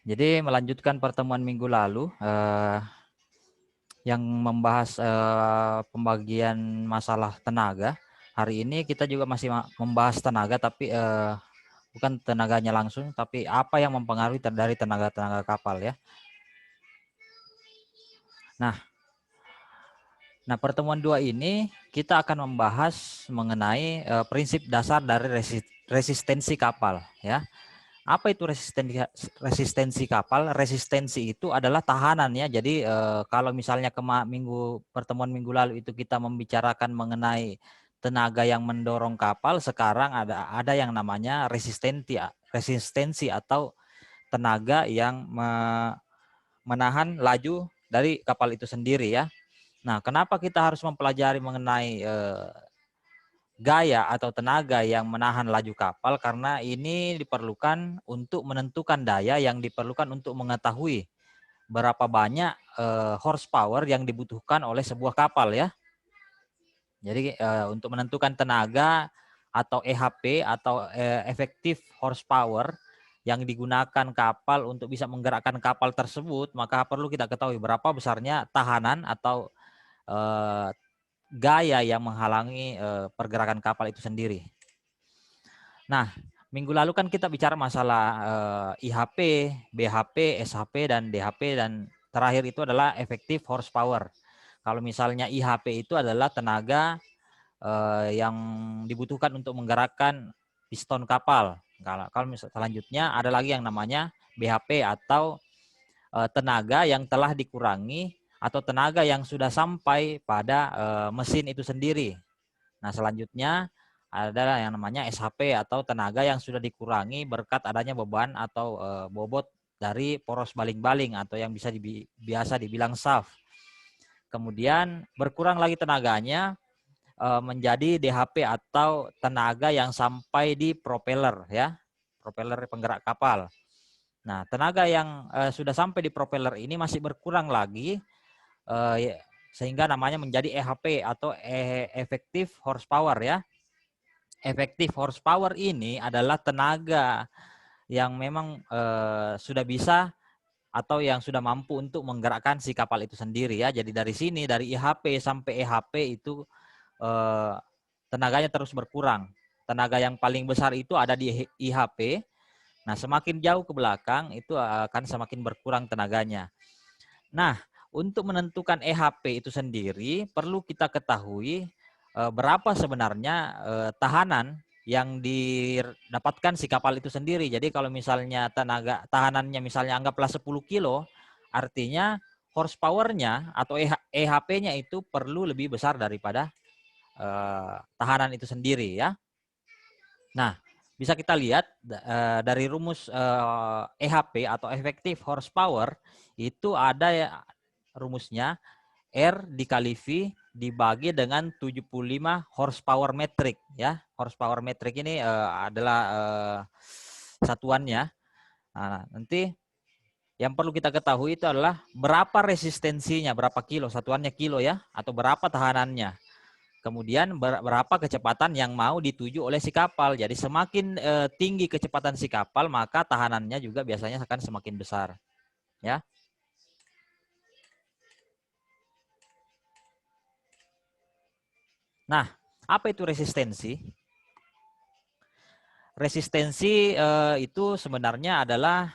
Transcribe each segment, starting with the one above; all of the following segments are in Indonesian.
Jadi melanjutkan pertemuan minggu lalu yang membahas pembagian masalah tenaga. Hari ini kita juga masih membahas tenaga, tapi bukan tenaganya langsung, tapi apa yang mempengaruhi dari tenaga-tenaga kapal ya. Nah, pertemuan 2 ini kita akan membahas mengenai prinsip dasar dari resistensi kapal ya. Apa itu resistensi kapal? Resistensi itu adalah tahanan ya. Jadi kalau misalnya pertemuan minggu lalu itu kita membicarakan mengenai tenaga yang mendorong kapal, sekarang ada yang namanya resistensi atau tenaga yang menahan laju dari kapal itu sendiri ya. Nah, kenapa kita harus mempelajari mengenai gaya atau tenaga yang menahan laju kapal? Karena ini diperlukan untuk menentukan daya yang diperlukan untuk mengetahui berapa banyak horsepower yang dibutuhkan oleh sebuah kapal ya. Jadi untuk menentukan tenaga atau EHP atau efektif horsepower yang digunakan kapal untuk bisa menggerakkan kapal tersebut, maka perlu kita ketahui berapa besarnya tahanan atau gaya yang menghalangi pergerakan kapal itu sendiri. Nah, minggu lalu kan kita bicara masalah IHP, BHP, SHP, dan DHP, dan terakhir itu adalah effective horsepower. Kalau misalnya IHP itu adalah tenaga yang dibutuhkan untuk menggerakkan piston kapal. Kalau selanjutnya ada lagi yang namanya BHP atau tenaga yang telah dikurangi atau tenaga yang sudah sampai pada mesin itu sendiri. Nah, selanjutnya adalah yang namanya SHP atau tenaga yang sudah dikurangi berkat adanya beban atau bobot dari poros baling-baling atau yang biasa dibilang shaft. Kemudian berkurang lagi tenaganya menjadi DHP atau tenaga yang sampai di propeller ya, propeller penggerak kapal. Nah, tenaga yang sudah sampai di propeller ini masih berkurang lagi sehingga namanya menjadi EHP atau effective horsepower ya. Effective horsepower ini adalah tenaga yang memang sudah bisa atau yang sudah mampu untuk menggerakkan si kapal itu sendiri ya. Jadi dari sini dari IHP sampai EHP itu tenaganya terus berkurang. Tenaga yang paling besar itu ada di IHP. Nah, semakin jauh ke belakang itu akan semakin berkurang tenaganya. Nah, untuk menentukan EHP itu sendiri perlu kita ketahui berapa sebenarnya tahanan yang didapatkan si kapal itu sendiri. Jadi kalau misalnya tenaga tahanannya misalnya anggaplah 10 kilo, artinya horsepower-nya atau EHP-nya itu perlu lebih besar daripada tahanan itu sendiri ya. Nah, bisa kita lihat dari rumus EHP atau effective horsepower itu ada ya, rumusnya R dikali V dibagi dengan 75 horsepower metric ya. Horsepower metric ini adalah satuannya. Nah, nanti yang perlu kita ketahui itu adalah berapa resistensinya, berapa kilo, satuannya kilo ya, atau berapa tahanannya. Kemudian berapa kecepatan yang mau dituju oleh si kapal. Jadi semakin tinggi kecepatan si kapal, maka tahanannya juga biasanya akan semakin besar. Ya. Nah, apa itu resistensi? Resistensi itu sebenarnya adalah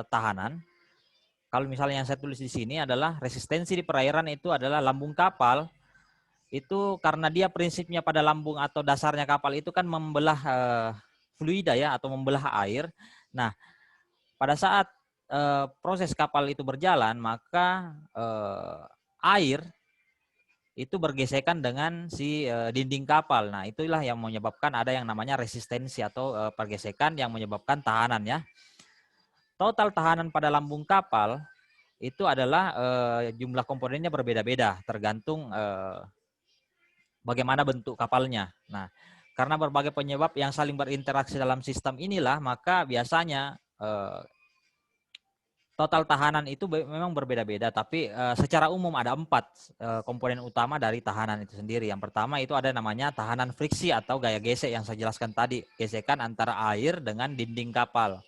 tahanan. Kalau misalnya yang saya tulis di sini adalah resistensi di perairan itu adalah lambung kapal. Itu karena dia prinsipnya pada lambung atau dasarnya kapal itu kan membelah fluida ya atau membelah air. Nah, pada saat proses kapal itu berjalan, maka air itu bergesekan dengan si dinding kapal. Nah, itulah yang menyebabkan ada yang namanya resistensi atau pergesekan yang menyebabkan tahanan ya. Total tahanan pada lambung kapal itu adalah jumlah komponennya berbeda-beda tergantung bagaimana bentuk kapalnya. Nah, karena berbagai penyebab yang saling berinteraksi dalam sistem inilah, maka biasanya total tahanan itu memang berbeda-beda, tapi secara umum ada 4 komponen utama dari tahanan itu sendiri. Yang pertama itu ada namanya tahanan friksi atau gaya gesek yang saya jelaskan tadi, gesekan antara air dengan dinding kapal.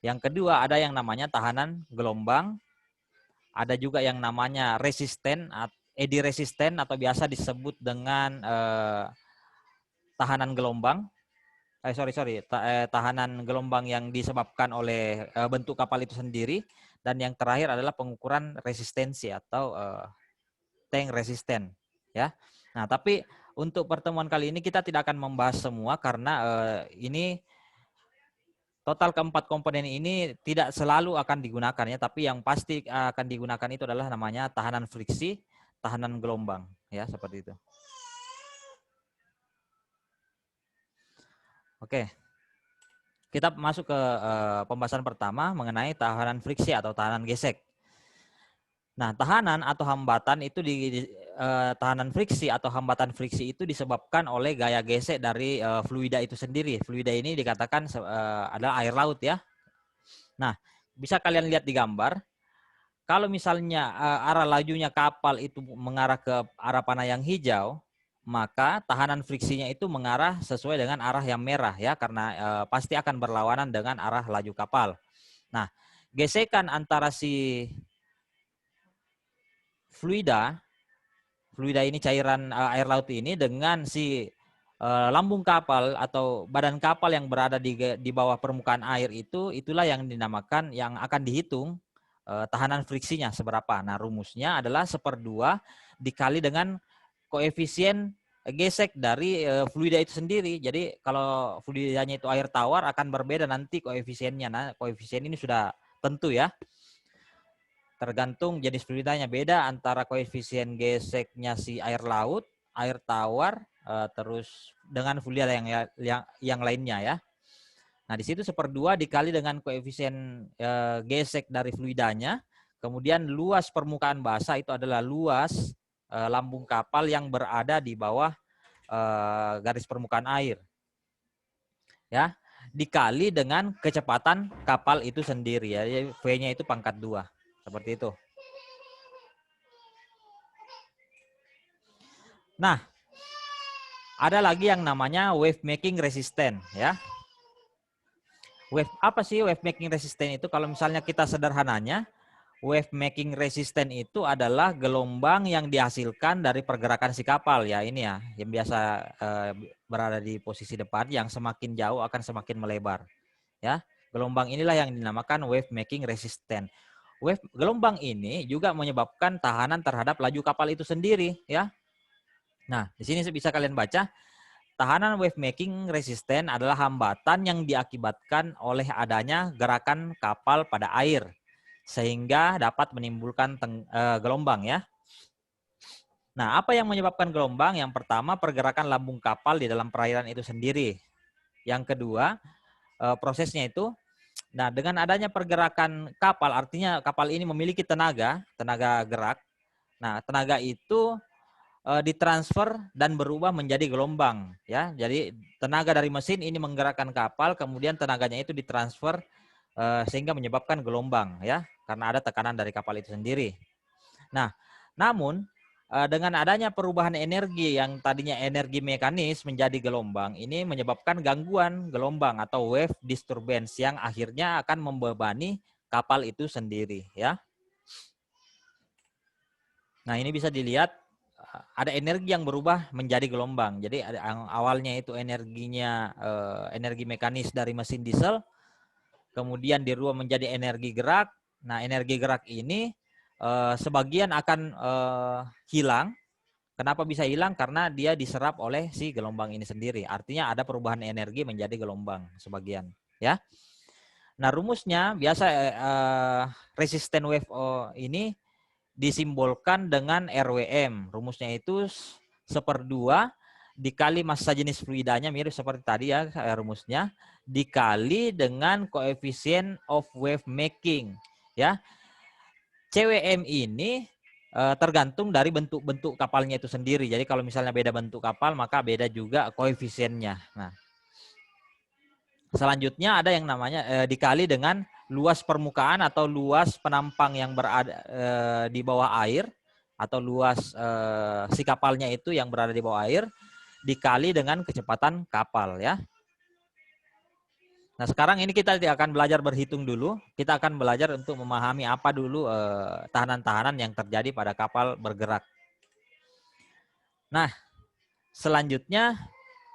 Yang kedua ada yang namanya tahanan gelombang, ada juga yang namanya resisten, eddy resisten atau biasa disebut dengan tahanan gelombang. Tahanan gelombang yang disebabkan oleh bentuk kapal itu sendiri. Dan yang terakhir adalah pengukuran resistensi atau tank resisten, ya. Nah, tapi untuk pertemuan kali ini kita tidak akan membahas semua karena ini total keempat komponen ini tidak selalu akan digunakan ya, tapi yang pasti akan digunakan itu adalah namanya tahanan friksi, tahanan gelombang, ya, seperti itu. Oke. Kita masuk ke pembahasan pertama mengenai tahanan friksi atau tahanan gesek. Nah, tahanan atau hambatan itu tahanan friksi atau hambatan friksi itu disebabkan oleh gaya gesek dari fluida itu sendiri. Fluida ini dikatakan adalah air laut ya. Nah, bisa kalian lihat di gambar. Kalau misalnya arah lajunya kapal itu mengarah ke arah panah yang hijau, maka tahanan friksinya itu mengarah sesuai dengan arah yang merah ya, karena pasti akan berlawanan dengan arah laju kapal. Nah, gesekan antara si fluida ini cairan air laut ini dengan si lambung kapal atau badan kapal yang berada di bawah permukaan air itulah yang dinamakan, yang akan dihitung tahanan friksinya seberapa. Nah, rumusnya adalah 1/2 dikali dengan koefisien gesek dari fluida itu sendiri. Jadi kalau fluidanya itu air tawar akan berbeda nanti koefisiennya. Nah, koefisien ini sudah tentu ya. Tergantung jenis fluidanya, beda antara koefisien geseknya si air laut, air tawar, terus dengan fluida yang lainnya ya. Nah, di situ 1/2 dikali dengan koefisien gesek dari fluidanya, kemudian luas permukaan basah itu adalah luas lambung kapal yang berada di bawah garis permukaan air. Ya, dikali dengan kecepatan kapal itu sendiri ya. V-nya itu pangkat 2. Seperti itu. Nah, ada lagi yang namanya wave making resistant ya. Apa sih wave making resistant itu? Kalau misalnya kita sederhananya, wave making resistant itu adalah gelombang yang dihasilkan dari pergerakan si kapal ya, ini ya, yang biasa berada di posisi depan, yang semakin jauh akan semakin melebar. Ya, gelombang inilah yang dinamakan wave making resistant. Gelombang ini juga menyebabkan tahanan terhadap laju kapal itu sendiri ya. Nah, di sini bisa kalian baca. Tahanan wave making resistant adalah hambatan yang diakibatkan oleh adanya gerakan kapal pada air sehingga dapat menimbulkan gelombang ya. Nah, apa yang menyebabkan gelombang? Yang pertama, pergerakan lambung kapal di dalam perairan itu sendiri. Yang kedua, prosesnya itu, nah, dengan adanya pergerakan kapal, artinya kapal ini memiliki tenaga gerak. Nah, tenaga itu ditransfer dan berubah menjadi gelombang ya. Jadi tenaga dari mesin ini menggerakkan kapal, kemudian tenaganya itu ditransfer sehingga menyebabkan gelombang ya, karena ada tekanan dari kapal itu sendiri. Nah, namun dengan adanya perubahan energi yang tadinya energi mekanis menjadi gelombang, ini menyebabkan gangguan gelombang atau wave disturbance yang akhirnya akan membebani kapal itu sendiri ya. Nah, ini bisa dilihat ada energi yang berubah menjadi gelombang. Jadi awalnya itu energinya energi mekanis dari mesin diesel, kemudian dirubah menjadi energi gerak. Nah, energi gerak ini sebagian akan hilang. Kenapa bisa hilang? Karena dia diserap oleh si gelombang ini sendiri. Artinya ada perubahan energi menjadi gelombang sebagian, ya. Nah, rumusnya biasa resistant wave ini disimbolkan dengan RWM. Rumusnya itu 1/2 dikali massa jenis fluidanya, mirip seperti tadi ya rumusnya, dikali dengan koefisien of wave making ya. CWM ini tergantung dari bentuk-bentuk kapalnya itu sendiri. Jadi kalau misalnya beda bentuk kapal, maka beda juga koefisiennya. Nah, selanjutnya ada yang namanya dikali dengan luas permukaan atau luas penampang yang berada di bawah air, atau luas si kapalnya itu yang berada di bawah air, dikali dengan kecepatan kapal ya. Nah, sekarang ini kita tidak akan belajar berhitung dulu. Kita akan belajar untuk memahami apa dulu tahanan-tahanan yang terjadi pada kapal bergerak. Nah, selanjutnya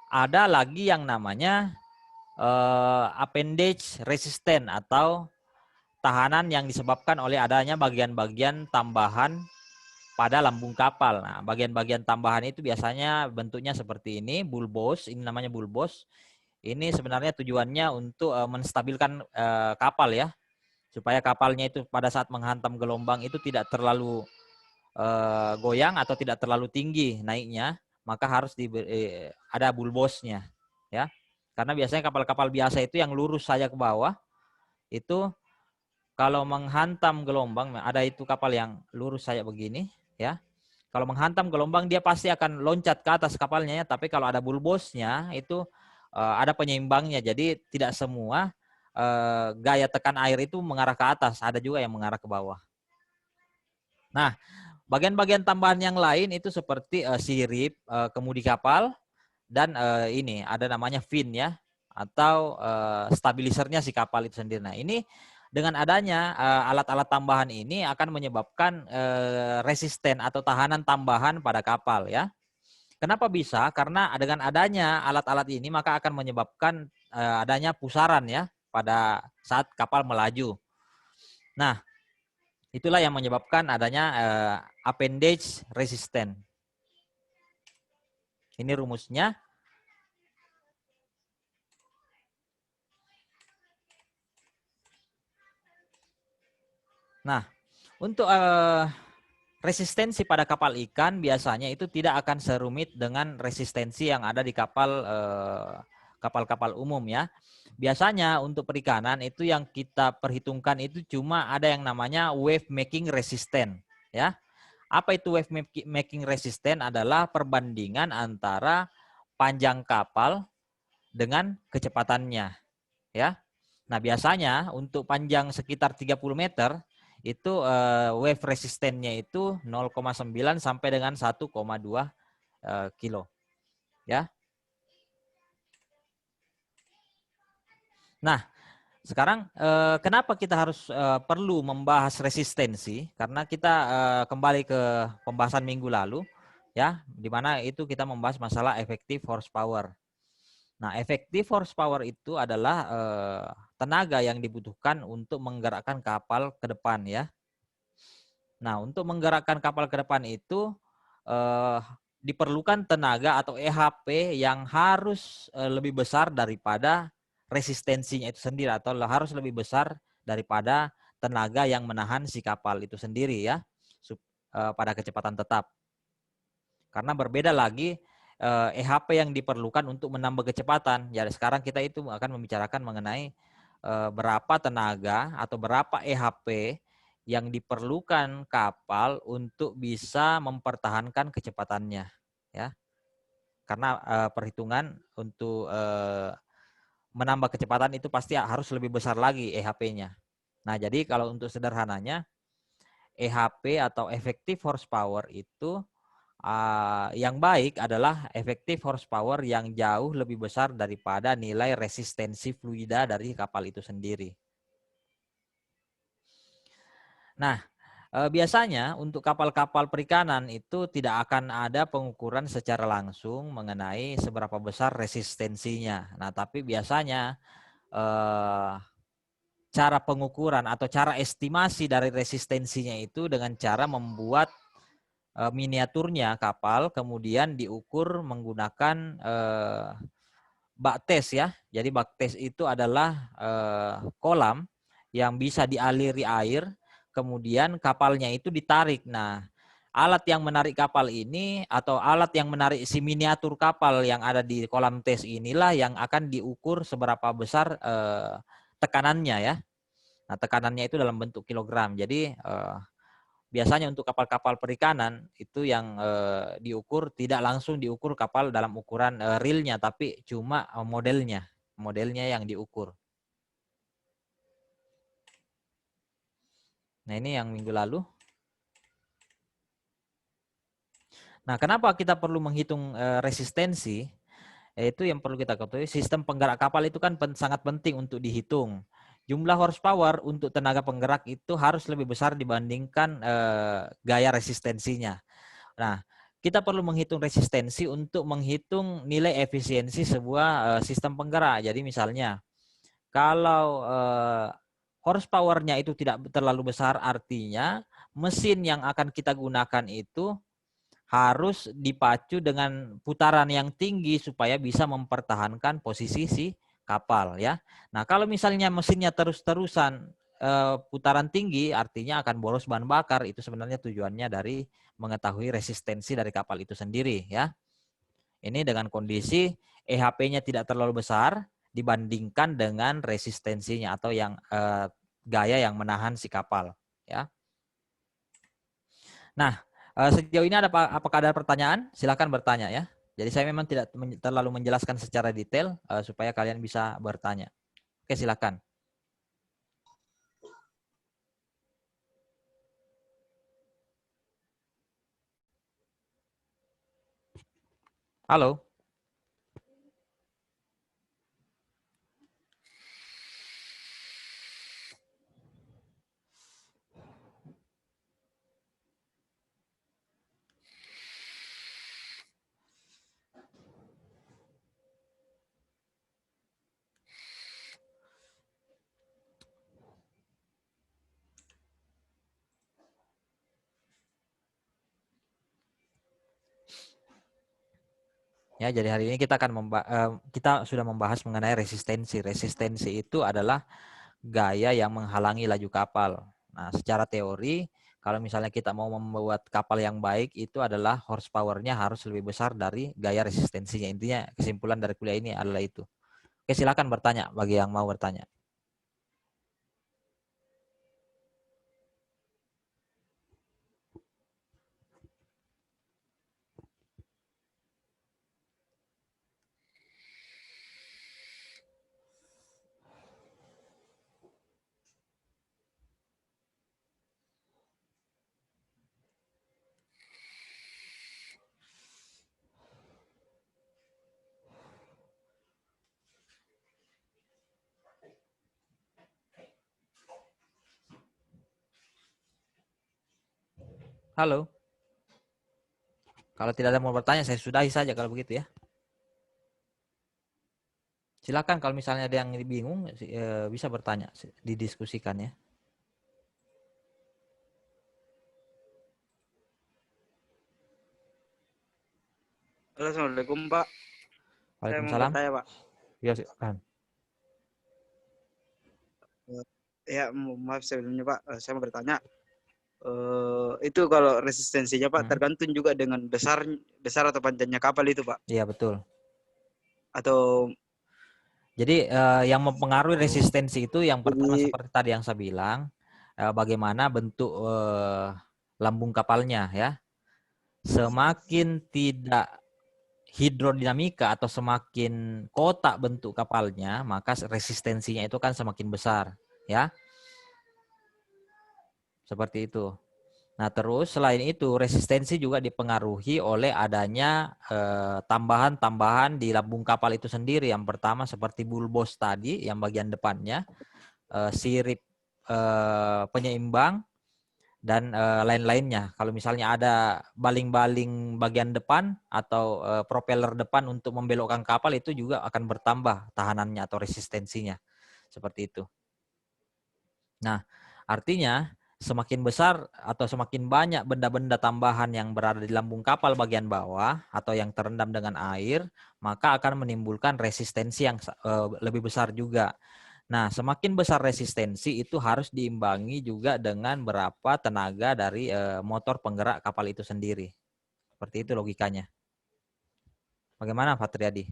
ada lagi yang namanya appendage resistant atau tahanan yang disebabkan oleh adanya bagian-bagian tambahan pada lambung kapal. Nah, bagian-bagian tambahan itu biasanya bentuknya seperti ini, bulbos, ini namanya bulbos. Ini sebenarnya tujuannya untuk menstabilkan kapal ya, supaya kapalnya itu pada saat menghantam gelombang itu tidak terlalu goyang atau tidak terlalu tinggi naiknya, maka harus ada bulbosnya ya. Karena biasanya kapal-kapal biasa itu yang lurus saja ke bawah, itu kalau menghantam gelombang, ada itu kapal yang lurus saja begini ya. Kalau menghantam gelombang dia pasti akan loncat ke atas kapalnya ya, tapi kalau ada bulbosnya itu ada penyeimbangnya. Jadi tidak semua gaya tekan air itu mengarah ke atas, ada juga yang mengarah ke bawah. Nah, bagian-bagian tambahan yang lain itu seperti sirip, kemudi kapal, dan ini ada namanya fin ya, atau stabilisernya si kapal itu sendiri. Nah, ini dengan adanya alat-alat tambahan ini akan menyebabkan resisten atau tahanan tambahan pada kapal ya. Kenapa bisa? Karena dengan adanya alat-alat ini maka akan menyebabkan adanya pusaran ya pada saat kapal melaju. Nah, itulah yang menyebabkan adanya appendage resistant. Ini rumusnya. Nah, untuk resistensi pada kapal ikan biasanya itu tidak akan serumit dengan resistensi yang ada di kapal-kapal umum ya. Biasanya untuk perikanan itu yang kita perhitungkan itu cuma ada yang namanya wave making resistant ya. Apa itu wave making resistant? Adalah perbandingan antara panjang kapal dengan kecepatannya ya. Nah, biasanya untuk panjang sekitar 30 meter itu wave resistennya itu 0,9 sampai dengan 1,2 kilo ya. Nah, sekarang kenapa kita harus perlu membahas resistensi? Karena kita kembali ke pembahasan minggu lalu ya, di mana itu kita membahas masalah effective horsepower. Nah, effective horsepower itu adalah tenaga yang dibutuhkan untuk menggerakkan kapal ke depan ya. Nah, untuk menggerakkan kapal ke depan itu eh, diperlukan tenaga atau EHP yang harus lebih besar daripada resistensinya itu sendiri, atau harus lebih besar daripada tenaga yang menahan si kapal itu sendiri ya, pada kecepatan tetap. Karena berbeda lagi EHP yang diperlukan untuk menambah kecepatan. Jadi sekarang kita itu akan membicarakan mengenai berapa tenaga atau berapa EHP yang diperlukan kapal untuk bisa mempertahankan kecepatannya ya. Karena perhitungan untuk menambah kecepatan itu pasti harus lebih besar lagi EHP-nya. Nah, jadi kalau untuk sederhananya EHP atau effective horsepower itu yang baik adalah effective horsepower yang jauh lebih besar daripada nilai resistensi fluida dari kapal itu sendiri. Nah, biasanya untuk kapal-kapal perikanan itu tidak akan ada pengukuran secara langsung mengenai seberapa besar resistensinya. Nah, tapi biasanya cara pengukuran atau cara estimasi dari resistensinya itu dengan cara membuat miniaturnya kapal, kemudian diukur menggunakan bak tes ya. Jadi bak tes itu adalah kolam yang bisa dialiri air, kemudian kapalnya itu ditarik. Nah, alat yang menarik kapal ini atau alat yang menarik si miniatur kapal yang ada di kolam tes inilah yang akan diukur seberapa besar tekanannya ya. Nah, tekanannya itu dalam bentuk kilogram. Jadi biasanya untuk kapal-kapal perikanan itu yang diukur tidak langsung diukur kapal dalam ukuran realnya, tapi cuma modelnya yang diukur. Nah, ini yang minggu lalu. Nah, kenapa kita perlu menghitung resistensi? Yaitu yang perlu kita ketahui, sistem penggerak kapal itu kan sangat penting untuk dihitung. Jumlah horsepower untuk tenaga penggerak itu harus lebih besar dibandingkan gaya resistensinya. Nah, kita perlu menghitung resistensi untuk menghitung nilai efisiensi sebuah sistem penggerak. Jadi misalnya, kalau horsepower-nya itu tidak terlalu besar, artinya mesin yang akan kita gunakan itu harus dipacu dengan putaran yang tinggi supaya bisa mempertahankan posisi si kapal ya. Nah, kalau misalnya mesinnya terus-terusan putaran tinggi, artinya akan boros bahan bakar. Itu sebenarnya tujuannya dari mengetahui resistensi dari kapal itu sendiri ya. Ini dengan kondisi EHP-nya tidak terlalu besar dibandingkan dengan resistensinya atau yang gaya yang menahan si kapal ya. Nah, sejauh ini apakah ada pertanyaan? Silakan bertanya ya. Jadi saya memang tidak terlalu menjelaskan secara detail supaya kalian bisa bertanya. Oke, silakan. Halo. Ya, jadi hari ini kita akan kita sudah membahas mengenai resistensi. Resistensi itu adalah gaya yang menghalangi laju kapal. Nah, secara teori, kalau misalnya kita mau membuat kapal yang baik, itu adalah horsepower-nya harus lebih besar dari gaya resistensinya. Intinya kesimpulan dari kuliah ini adalah itu. Oke, silakan bertanya bagi yang mau bertanya. Halo. Kalau tidak ada mau bertanya, saya sudahi saja kalau begitu ya. Silakan kalau misalnya ada yang bingung, bisa bertanya, didiskusikan ya. Halo, Assalamualaikum Pak. Saya mau Waalaikumsalam. bertanya Pak. Ya, silakan. Ya, maaf sebelumnya Pak. Saya mau bertanya. Itu kalau resistensinya Pak tergantung juga dengan besar atau panjangnya kapal itu Pak. Iya, betul. Atau Jadi yang mempengaruhi resistensi itu yang pertama jadi seperti tadi yang saya bilang, bagaimana bentuk lambung kapalnya ya. Semakin tidak hidrodinamika atau semakin kotak bentuk kapalnya, maka resistensinya itu kan semakin besar ya. Seperti itu. Nah, terus selain itu resistensi juga dipengaruhi oleh adanya tambahan-tambahan di lambung kapal itu sendiri. Yang pertama seperti bulbos tadi yang bagian depannya, sirip penyeimbang dan lain-lainnya. Kalau misalnya ada baling-baling bagian depan atau propeller depan untuk membelokkan kapal, itu juga akan bertambah tahanannya atau resistensinya. Seperti itu. Nah, artinya semakin besar atau semakin banyak benda-benda tambahan yang berada di lambung kapal bagian bawah atau yang terendam dengan air, maka akan menimbulkan resistensi yang lebih besar juga. Nah, semakin besar resistensi itu harus diimbangi juga dengan berapa tenaga dari motor penggerak kapal itu sendiri. Seperti itu logikanya. Bagaimana Pak Triadi?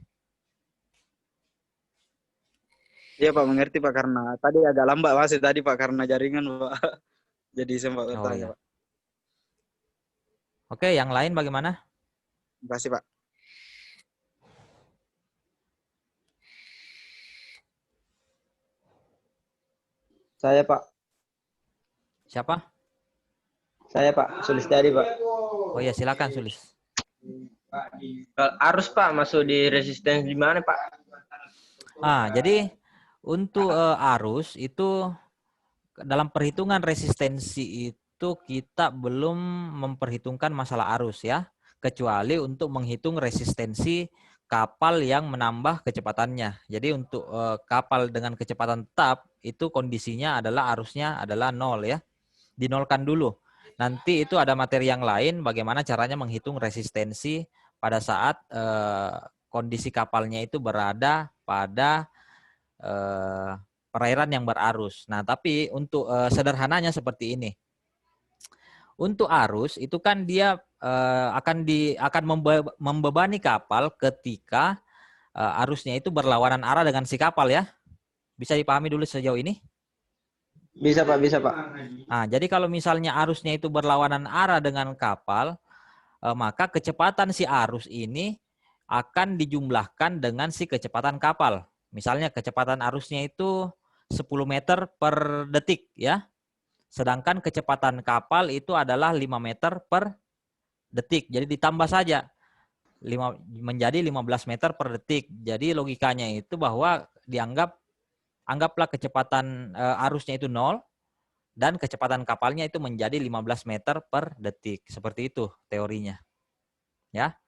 ya Pak mengerti Pak karena tadi agak lambat masih tadi Pak karena jaringan Pak. Jadi sempat Oh bertanya ya. Pak. Oke, yang lain bagaimana? Terima kasih Pak. Saya Pak. Siapa? Saya Pak. Sulistiadi Pak. Oh ya, silakan Sulis. Arus Pak masuk di resistensi di mana Pak? Jadi untuk arus itu dalam perhitungan resistensi itu kita belum memperhitungkan masalah arus ya, kecuali untuk menghitung resistensi kapal yang menambah kecepatannya. Jadi untuk kapal dengan kecepatan tetap itu kondisinya adalah arusnya adalah 0 ya. Dinolkan dulu. Nanti itu ada materi yang lain bagaimana caranya menghitung resistensi pada saat kondisi kapalnya itu berada pada perairan yang berarus. Nah, tapi untuk sederhananya seperti ini. Untuk arus itu kan dia akan membebani kapal ketika arusnya itu berlawanan arah dengan si kapal ya. Bisa dipahami dulu sejauh ini? Bisa Pak, bisa Pak. Nah, jadi kalau misalnya arusnya itu berlawanan arah dengan kapal, maka kecepatan si arus ini akan dijumlahkan dengan si kecepatan kapal. Misalnya kecepatan arusnya itu 10 meter per detik ya. Sedangkan kecepatan kapal itu adalah 5 meter per detik. Jadi ditambah saja menjadi 15 meter per detik. Jadi logikanya itu bahwa anggaplah kecepatan arusnya itu 0 dan kecepatan kapalnya itu menjadi 15 meter per detik. Seperti itu teorinya. Ya.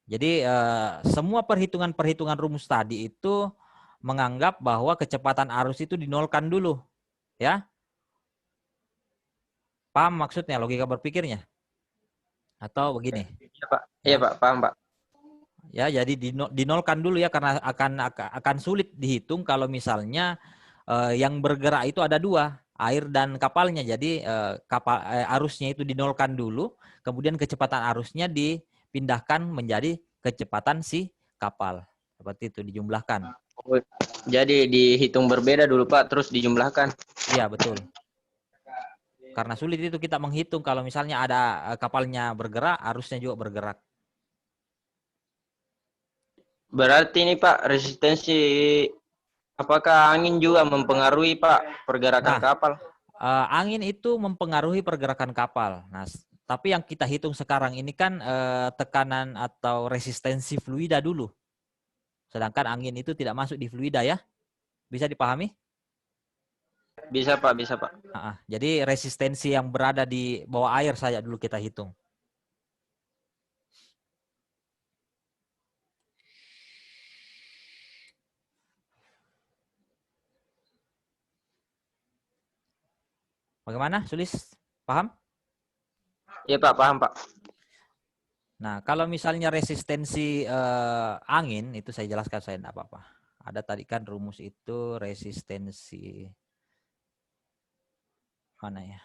Jadi semua perhitungan-perhitungan rumus tadi itu menganggap bahwa kecepatan arus itu dinolkan dulu, ya. Paham maksudnya logika berpikirnya? Atau begini? Iya Pak, iya Pak, paham Pak. Ya, jadi dinolkan dulu ya karena akan sulit dihitung kalau misalnya yang bergerak itu ada dua, air dan kapalnya. Jadi arusnya itu dinolkan dulu, kemudian kecepatan arusnya dipindahkan menjadi kecepatan si kapal. Seperti itu dijumlahkan. Oh, jadi dihitung berbeda dulu Pak, terus dijumlahkan. Iya, betul. Karena sulit itu kita menghitung kalau misalnya ada kapalnya bergerak, arusnya juga bergerak. Berarti ini Pak, resistensi apakah angin juga mempengaruhi Pak pergerakan kapal? Angin itu mempengaruhi pergerakan kapal. Nah, tapi yang kita hitung sekarang ini kan tekanan atau resistensi fluida dulu. Sedangkan angin itu tidak masuk di fluida ya. Bisa dipahami? Bisa Pak, bisa Pak. Jadi resistensi yang berada di bawah air saja dulu kita hitung. Bagaimana, Sulis? Paham? Iya Pak, paham Pak. Nah, kalau misalnya resistensi angin, itu saya jelaskan saya tidak apa-apa. Ada tadi kan rumus itu resistensi mana ya?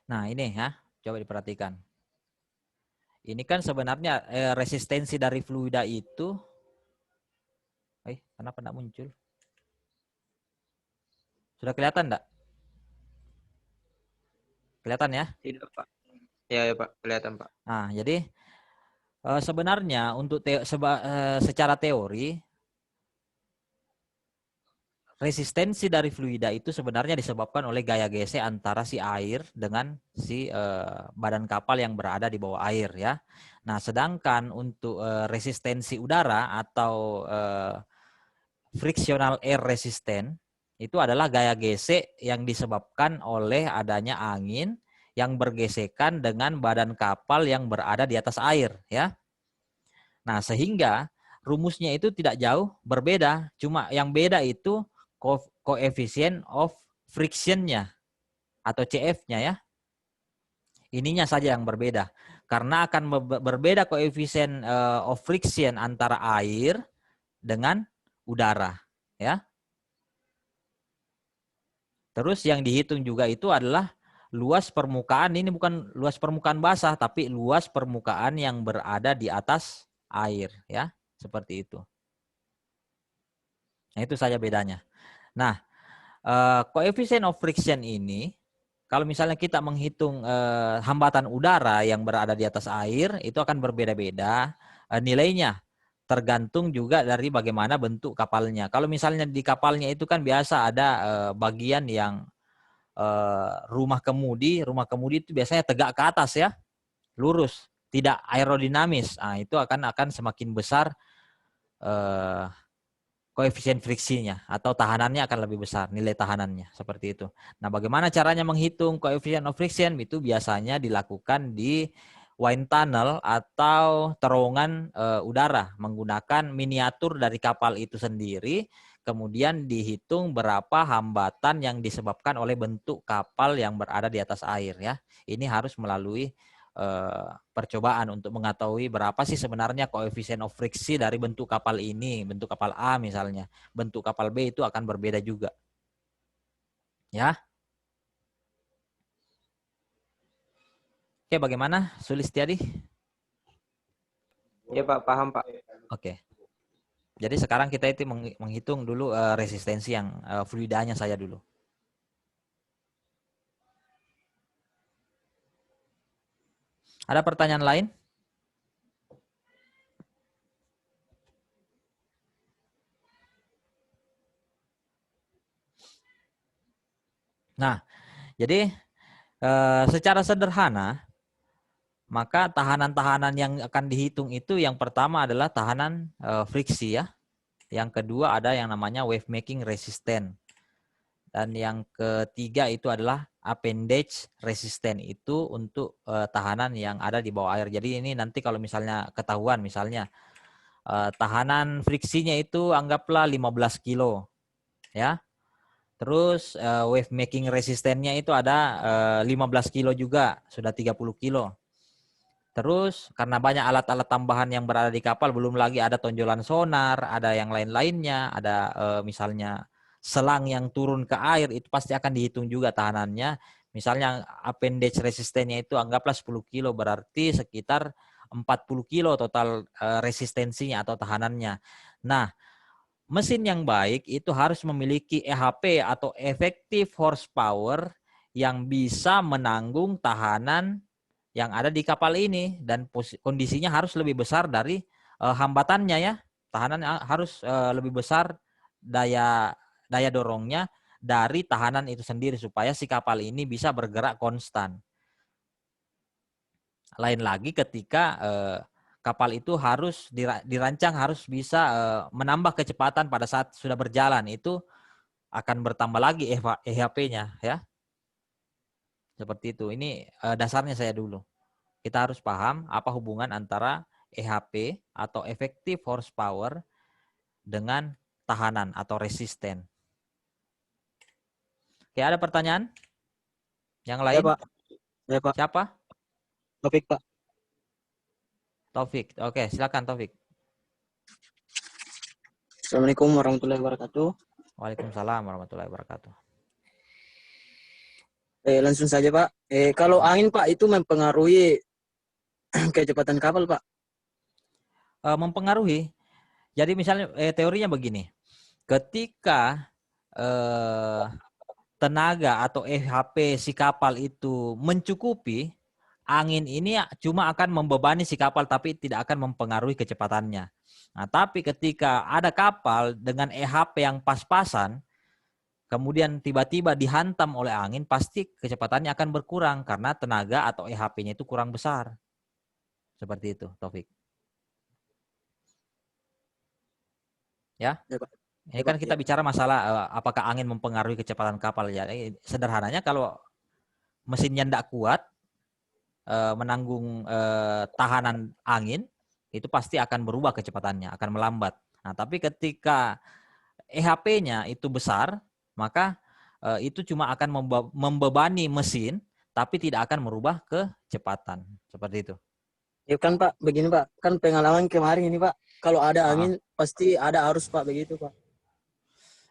Nah, ini ya, coba diperhatikan. Ini kan sebenarnya resistensi dari fluida itu, kenapa tidak muncul? Sudah kelihatan enggak? Kelihatan ya? Tidak Pak. Ya Pak, kelihatan Pak. Nah, jadi sebenarnya untuk secara teori resistensi dari fluida itu sebenarnya disebabkan oleh gaya gesek antara si air dengan si badan kapal yang berada di bawah air ya. Nah, sedangkan untuk resistensi udara atau frictional air resistant itu adalah gaya gesek yang disebabkan oleh adanya angin yang bergesekan dengan badan kapal yang berada di atas air ya. Nah, sehingga rumusnya itu tidak jauh berbeda, cuma yang beda itu coefficient of friction-nya atau CF-nya ya. Ininya saja yang berbeda. Karena akan berbeda coefficient of friction antara air dengan udara ya. Terus yang dihitung juga itu adalah luas permukaan, ini bukan luas permukaan basah tapi luas permukaan yang berada di atas air ya, seperti itu. Nah, itu saja bedanya. Nah, coefficient of friction ini kalau misalnya kita menghitung hambatan udara yang berada di atas air itu akan berbeda-beda nilainya. tergantung juga dari bagaimana bentuk kapalnya. Kalau misalnya di kapalnya itu kan biasa ada bagian yang rumah kemudi itu biasanya tegak ke atas ya, lurus, tidak aerodinamis. Nah, itu akan semakin besar koefisien friksinya atau tahanannya akan lebih besar, nilai tahanannya seperti itu. Nah, bagaimana caranya menghitung koefisien of friction? Itu biasanya dilakukan di wind tunnel atau terowongan udara menggunakan miniatur dari kapal itu sendiri, kemudian dihitung berapa hambatan yang disebabkan oleh bentuk kapal yang berada di atas air ya. Ini harus melalui percobaan untuk mengetahui berapa sih sebenarnya koefisien of friksi dari bentuk kapal ini, bentuk kapal A misalnya, bentuk kapal B itu akan berbeda juga. Ya. Oke, bagaimana Sulistiadi? Ya Pak, paham Pak. Oke. Jadi sekarang kita itu menghitung dulu resistensi yang fluidanya saya dulu. Ada pertanyaan lain? Nah, jadi secara sederhana, maka tahanan-tahanan yang akan dihitung itu yang pertama adalah tahanan friksi ya. Yang kedua ada yang namanya wave making resistant. Dan yang ketiga itu adalah appendage resistant, itu untuk tahanan yang ada di bawah air. Jadi ini nanti kalau misalnya ketahuan misalnya tahanan friksinya itu anggaplah 15 kilo ya. Terus wave making resistennya itu ada 15 kilo juga, sudah 30 kilo. Terus karena banyak alat-alat tambahan yang berada di kapal, belum lagi ada tonjolan sonar, ada yang lain-lainnya, ada misalnya selang yang turun ke air, itu pasti akan dihitung juga tahanannya. Misalnya appendage resistennya itu anggaplah 10 kilo, berarti sekitar 40 kilo total resistensinya atau tahanannya. Nah, mesin yang baik itu harus memiliki EHP atau effective horsepower yang bisa menanggung tahanan yang ada di kapal ini, dan kondisinya harus lebih besar dari hambatannya ya. Tahanan harus lebih besar daya dorongnya dari tahanan itu sendiri supaya si kapal ini bisa bergerak konstan. Lain lagi ketika kapal itu harus dirancang harus bisa menambah kecepatan pada saat sudah berjalan, itu akan bertambah lagi EHP-nya ya. Seperti itu. Ini dasarnya saya dulu. Kita harus paham apa hubungan antara EHP atau effective horsepower dengan tahanan atau resisten. Oke, ada pertanyaan? Yang lain? Ya Pak. Ya Pak. Siapa? Taufik Pak. Taufik. Oke, silakan Taufik. Assalamualaikum warahmatullahi wabarakatuh. Waalaikumsalam warahmatullahi wabarakatuh. Langsung saja Pak. Kalau angin Pak itu mempengaruhi kecepatan kapal Pak? Mempengaruhi. Jadi misalnya teorinya begini. Ketika tenaga atau EHP si kapal itu mencukupi, angin ini cuma akan membebani si kapal tapi tidak akan mempengaruhi kecepatannya. Nah, tapi ketika ada kapal dengan EHP yang pas-pasan, kemudian tiba-tiba dihantam oleh angin, pasti kecepatannya akan berkurang karena tenaga atau EHP-nya itu kurang besar. Seperti itu, Taufik. Ya? Ya Pak. Ini kan kita bicara masalah apakah angin mempengaruhi kecepatan kapal. Ya, sederhananya kalau mesinnya tidak kuat menanggung tahanan angin, itu pasti akan berubah kecepatannya, akan melambat. Nah, tapi ketika EHP-nya itu besar, maka itu cuma akan membebani mesin, tapi tidak akan merubah kecepatan. Seperti itu. Ya kan Pak, begini Pak. Kan pengalaman kemarin ini Pak, kalau ada angin pasti ada arus Pak, begitu Pak.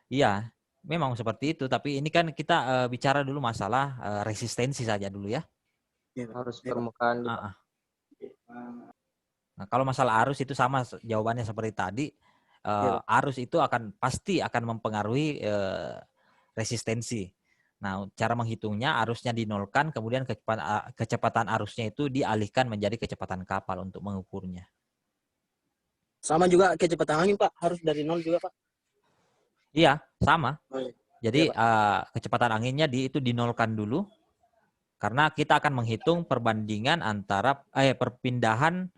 Iya, memang seperti itu. Tapi ini kan kita bicara dulu masalah resistensi saja dulu ya. Ya, Harus permukaan. Nah, kalau masalah arus itu sama jawabannya seperti tadi. Arus itu pasti akan mempengaruhi resistensi. Nah, cara menghitungnya arusnya dinolkan, kemudian kecepatan arusnya itu dialihkan menjadi kecepatan kapal untuk mengukurnya. Sama juga kecepatan angin Pak, harus dari nol juga Pak. Iya, sama. Oh, iya. Jadi Iya, kecepatan anginnya itu dinolkan dulu karena kita akan menghitung perbandingan antara perpindahan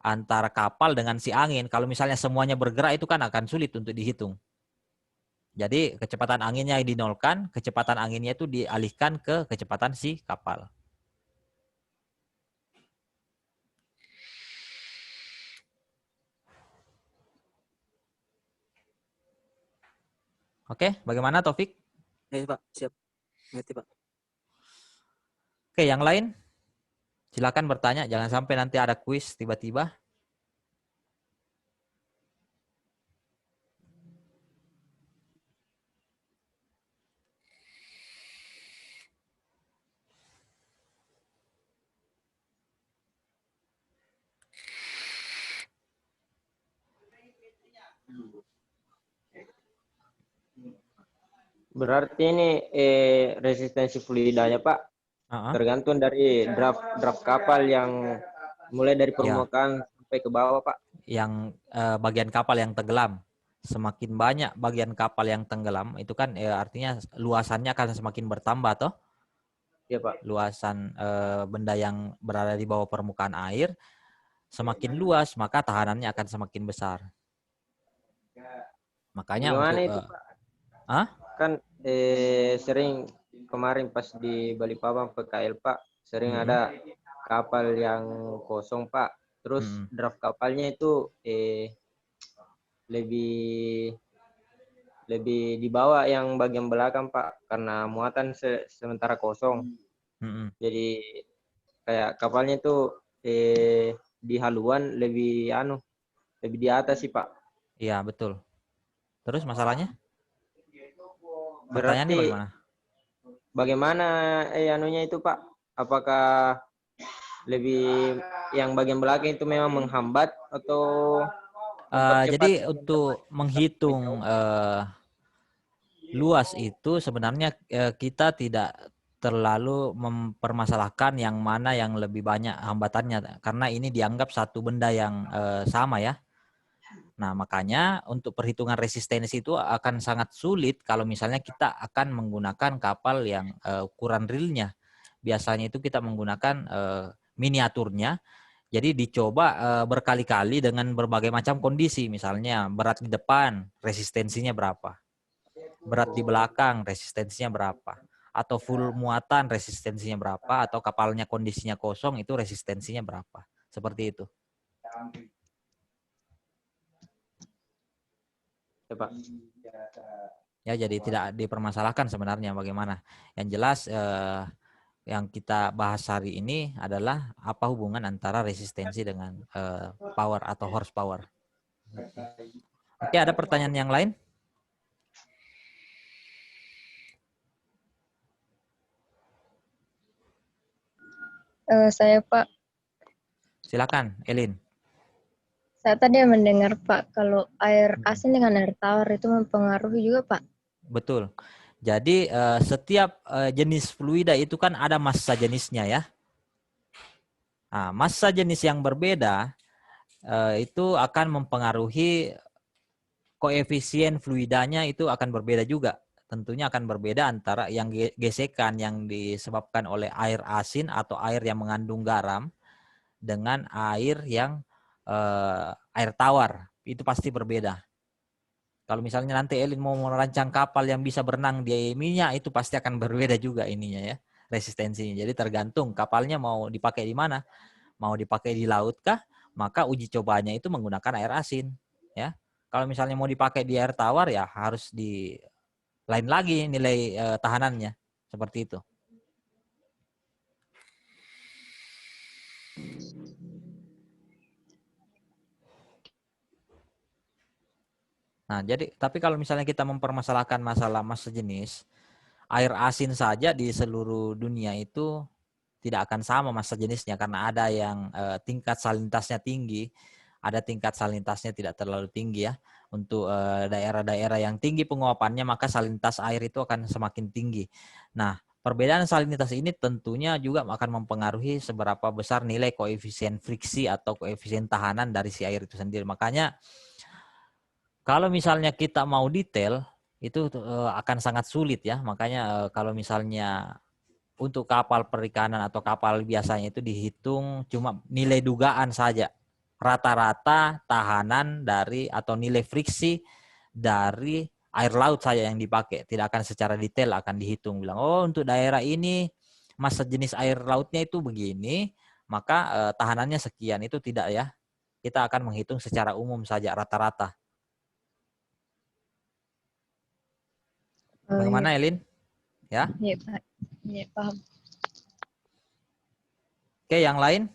antara kapal dengan si angin. Kalau misalnya semuanya bergerak itu kan akan sulit untuk dihitung. Jadi kecepatan anginnya dinolkan, kecepatan anginnya itu dialihkan ke kecepatan si kapal. Oke, bagaimana Taufik? Pak. Pak, siap. Ngerti Pak. Oke, yang lain? Silakan bertanya, jangan sampai nanti ada kuis tiba-tiba. Berarti ini resistensi fluidanya Pak tergantung dari draft kapal yang mulai dari permukaan sampai ke bawah Pak. Yang bagian kapal yang tenggelam. Semakin banyak bagian kapal yang tenggelam, itu kan artinya luasannya akan semakin bertambah toh. Iya Pak. Luasan benda yang berada di bawah permukaan air semakin luas, maka tahanannya akan semakin besar. Makanya Bagaimana untuk itu Pak? Kan sering kemarin pas di Balikpapan PKL Pak, sering ada kapal yang kosong Pak. Terus draft kapalnya itu lebih di bawah yang bagian belakang Pak, karena muatan sementara kosong. Jadi kayak kapalnya itu di haluan lebih di atas sih Pak. Iya betul. Terus masalahnya? Berarti bagaimana anunya itu Pak? Apakah lebih yang bagian belakang itu memang menghambat atau jadi untuk menghitung luas itu sebenarnya kita tidak terlalu mempermasalahkan yang mana yang lebih banyak hambatannya karena ini dianggap satu benda yang sama ya. Nah, makanya untuk perhitungan resistensi itu akan sangat sulit kalau misalnya kita akan menggunakan kapal yang ukuran realnya. Biasanya itu kita menggunakan miniaturnya. Jadi dicoba berkali-kali dengan berbagai macam kondisi. Misalnya berat di depan, resistensinya berapa? Berat di belakang, resistensinya berapa? Atau full muatan, resistensinya berapa? Atau kapalnya kondisinya kosong, itu resistensinya berapa? Seperti itu. Ya, jadi tidak dipermasalahkan sebenarnya bagaimana. Yang jelas yang kita bahas hari ini adalah apa hubungan antara resistensi dengan power atau horsepower. Oke, ada pertanyaan yang lain? Saya Pak. Silakan, Elin. Saya tadi mendengar Pak, kalau air asin dengan air tawar itu mempengaruhi juga Pak. Betul. Jadi setiap jenis fluida itu kan ada massa jenisnya ya. Nah, massa jenis yang berbeda itu akan mempengaruhi koefisien fluidanya itu akan berbeda juga. Tentunya akan berbeda antara yang gesekan yang disebabkan oleh air asin atau air yang mengandung garam dengan air yang air tawar. Itu pasti berbeda. Kalau misalnya nanti Elin mau merancang kapal yang bisa berenang di minyak, itu pasti akan berbeda juga ininya ya, resistensinya. Jadi tergantung kapalnya mau dipakai di mana. Mau dipakai di laut kah? Maka uji cobanya itu menggunakan air asin, ya. Kalau misalnya mau dipakai di air tawar ya harus di lain lagi nilai tahanannya, seperti itu. Nah, jadi tapi kalau misalnya kita mempermasalahkan masalah massa jenis, air asin saja di seluruh dunia itu tidak akan sama massa jenisnya karena ada yang tingkat salintasnya tinggi, ada tingkat salintasnya tidak terlalu tinggi ya. Untuk daerah-daerah yang tinggi penguapannya maka salintas air itu akan semakin tinggi. Nah, perbedaan salinitas ini tentunya juga akan mempengaruhi seberapa besar nilai koefisien friksi atau koefisien tahanan dari si air itu sendiri. Makanya kalau misalnya kita mau detail itu akan sangat sulit ya. Makanya kalau misalnya untuk kapal perikanan atau kapal biasanya itu dihitung cuma nilai dugaan saja. Rata-rata tahanan dari atau nilai friksi dari air laut saja yang dipakai. Tidak akan secara detail akan dihitung. Bilang, oh untuk daerah ini massa jenis air lautnya itu begini, maka tahanannya sekian. Itu tidak ya. Kita akan menghitung secara umum saja rata-rata. Bagaimana Elin? Ya? Iya, Pak. Iya, paham. Oke, yang lain?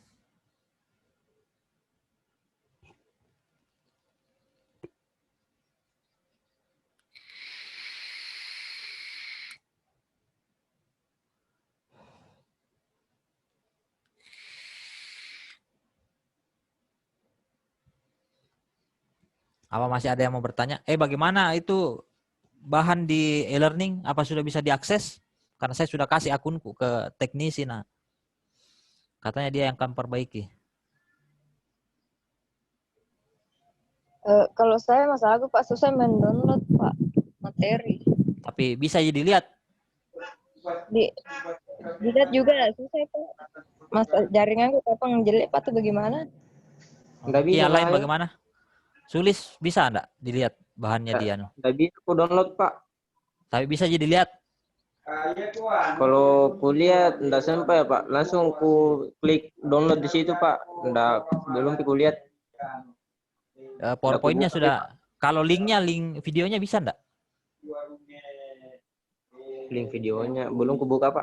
Apa masih ada yang mau bertanya? Bagaimana itu bahan di e-learning? Apa sudah bisa diakses? Karena saya sudah kasih akunku ke teknisi. Nah, katanya dia yang akan perbaiki. Kalau saya masalahku Pak susah mendownload Pak materi. Tapi bisa jadi dilihat. Dilihat juga susah Pak. Masa jaringanku kapan jelek Pak tuh bagaimana? Nggak bisa, Yang lain Pak. bagaimana? Sulis bisa enggak dilihat bahannya dia? Nggak bisa aku download, Pak. Tapi bisa jadi dilihat. Kalau kuliah nggak sampai ya, Pak. Langsung ku klik download di situ, Pak. Belum ku lihat. PowerPoint-nya sudah. Kalau link videonya bisa enggak? Link videonya belum ku buka, Pak.